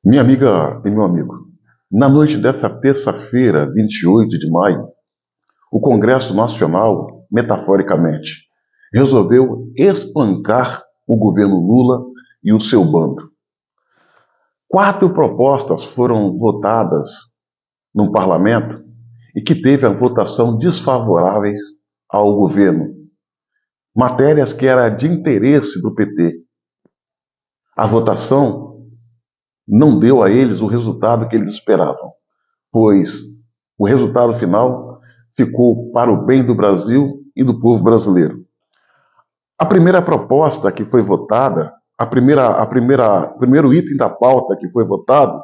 Minha amiga e meu amigo, na noite dessa terça-feira, 28 de maio, o Congresso Nacional, metaforicamente, resolveu espancar o governo Lula e o seu bando. 4 propostas foram votadas no parlamento e que teve a votação desfavoráveis ao governo. Matérias que eram de interesse do PT. A votação não deu a eles o resultado que eles esperavam, pois o resultado final ficou para o bem do Brasil e do povo brasileiro. A primeira proposta que foi votada, o primeiro item da pauta que foi votado,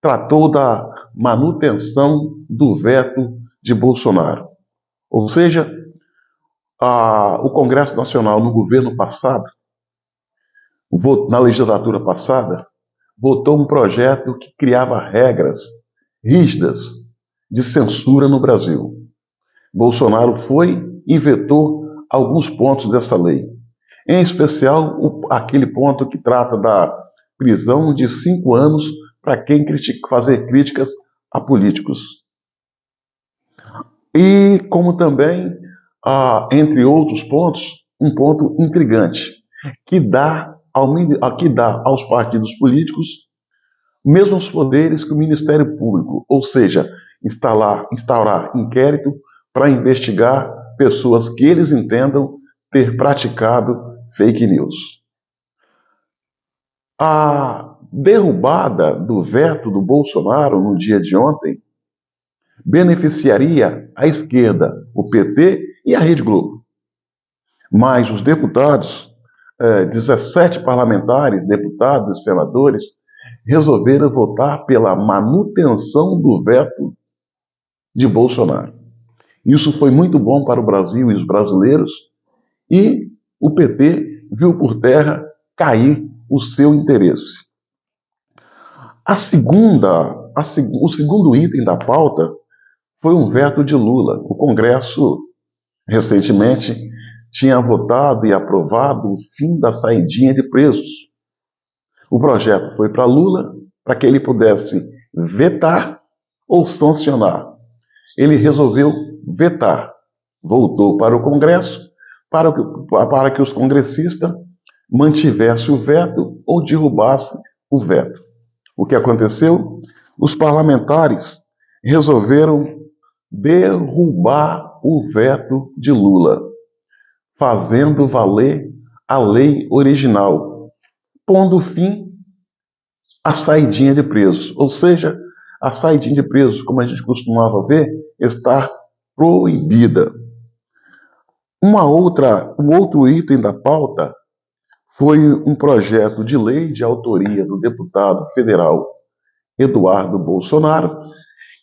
tratou da manutenção do veto de Bolsonaro. Ou seja, o Congresso Nacional no governo passado, na legislatura passada, votou um projeto que criava regras rígidas de censura no Brasil. Bolsonaro foi e vetou alguns pontos dessa lei, em especial aquele ponto que trata da prisão de 5 anos para quem fazer críticas a políticos. E como também, entre outros pontos, um ponto intrigante, que dá aos partidos políticos mesmos poderes que o Ministério Público, ou seja, instaurar inquérito para investigar pessoas que eles entendam ter praticado fake news. A derrubada do veto do Bolsonaro no dia de ontem beneficiaria a esquerda, o PT e a Rede Globo. Mas os deputados, 17 parlamentares, deputados e senadores, resolveram votar pela manutenção do veto de Bolsonaro. Isso foi muito bom para o Brasil e os brasileiros, e o PT viu por terra cair o seu interesse. O segundo item da pauta foi um veto de Lula. O Congresso, recentemente, tinha votado e aprovado o fim da saidinha de presos. O projeto foi para Lula, para que ele pudesse vetar ou sancionar. Ele resolveu vetar. Voltou para o Congresso para que os congressistas mantivessem o veto ou derrubassem o veto. O que aconteceu? Os parlamentares resolveram derrubar o veto de Lula, fazendo valer a lei original, pondo fim à saidinha de presos. Ou seja, a saidinha de presos, como a gente costumava ver, está proibida. Um outro item da pauta foi um projeto de lei de autoria do deputado federal Eduardo Bolsonaro,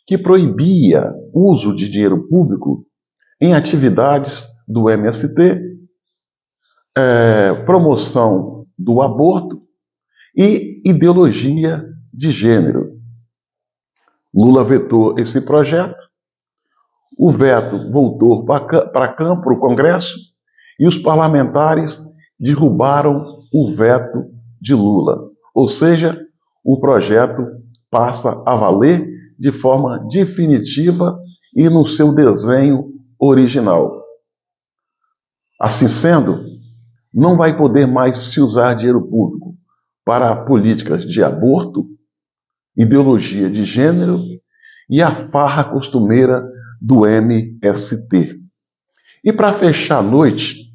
que proibia o uso de dinheiro público em atividades do MST, promoção do aborto e ideologia de gênero. Lula vetou esse projeto, o veto voltou para o Congresso e os parlamentares derrubaram o veto de Lula. Ou seja, o projeto passa a valer de forma definitiva e no seu desenho original. Assim sendo, não vai poder mais se usar dinheiro público para políticas de aborto, ideologia de gênero e a farra costumeira do MST. E para fechar a noite,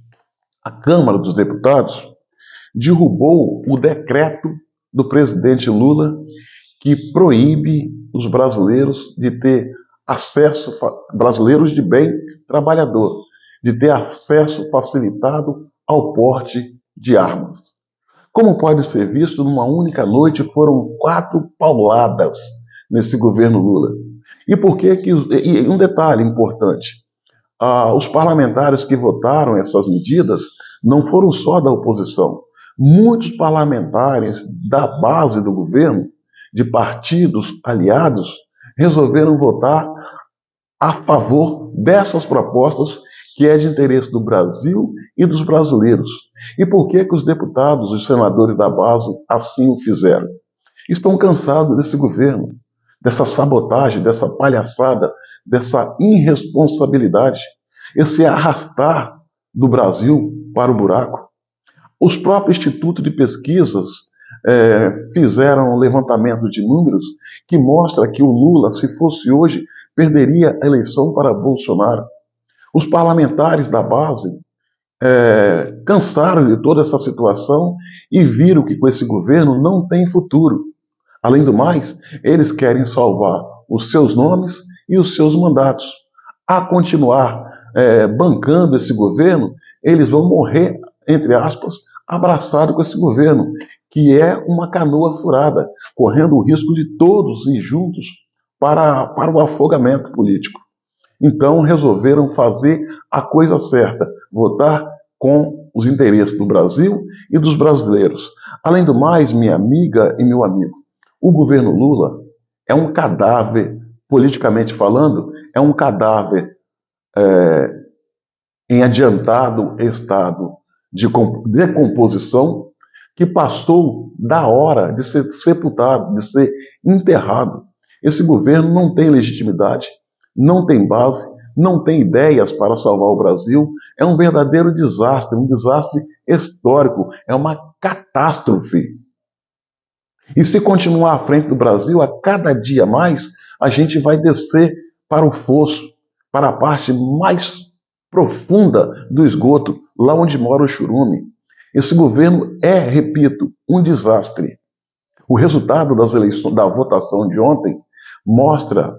a Câmara dos Deputados derrubou o decreto do presidente Lula que proíbe os brasileiros de ter acesso, brasileiros de bem trabalhador, de ter acesso facilitado ao porte de armas. Como pode ser visto, numa única noite foram 4 pauladas nesse governo Lula. E por que e um detalhe importante, os parlamentares que votaram essas medidas não foram só da oposição. Muitos parlamentares da base do governo, de partidos aliados, resolveram votar a favor dessas propostas que é de interesse do Brasil e dos brasileiros. E por que os deputados e os senadores da base assim o fizeram? Estão cansados desse governo, dessa sabotagem, dessa palhaçada, dessa irresponsabilidade, esse arrastar do Brasil para o buraco. Os próprios institutos de pesquisas fizeram um levantamento de números que mostra que o Lula, se fosse hoje, perderia a eleição para Bolsonaro. Os parlamentares da base cansaram de toda essa situação e viram que com esse governo não tem futuro. Além do mais, eles querem salvar os seus nomes e os seus mandatos. A continuar bancando esse governo, eles vão morrer, entre aspas, abraçados com esse governo, que é uma canoa furada, correndo o risco de todos ir juntos para o afogamento político. Então resolveram fazer a coisa certa, votar com os interesses do Brasil e dos brasileiros. Além do mais, minha amiga e meu amigo, o governo Lula é um cadáver, politicamente falando, é um cadáver em adiantado estado de decomposição que passou da hora de ser sepultado, de ser enterrado. Esse governo não tem legitimidade, não tem base, não tem ideias para salvar o Brasil. É um verdadeiro desastre, um desastre histórico, é uma catástrofe. E se continuar à frente do Brasil, a cada dia mais, a gente vai descer para o fosso, para a parte mais profunda do esgoto, lá onde mora o churume. Esse governo repito, um desastre. O resultado das eleições, da votação de ontem, mostra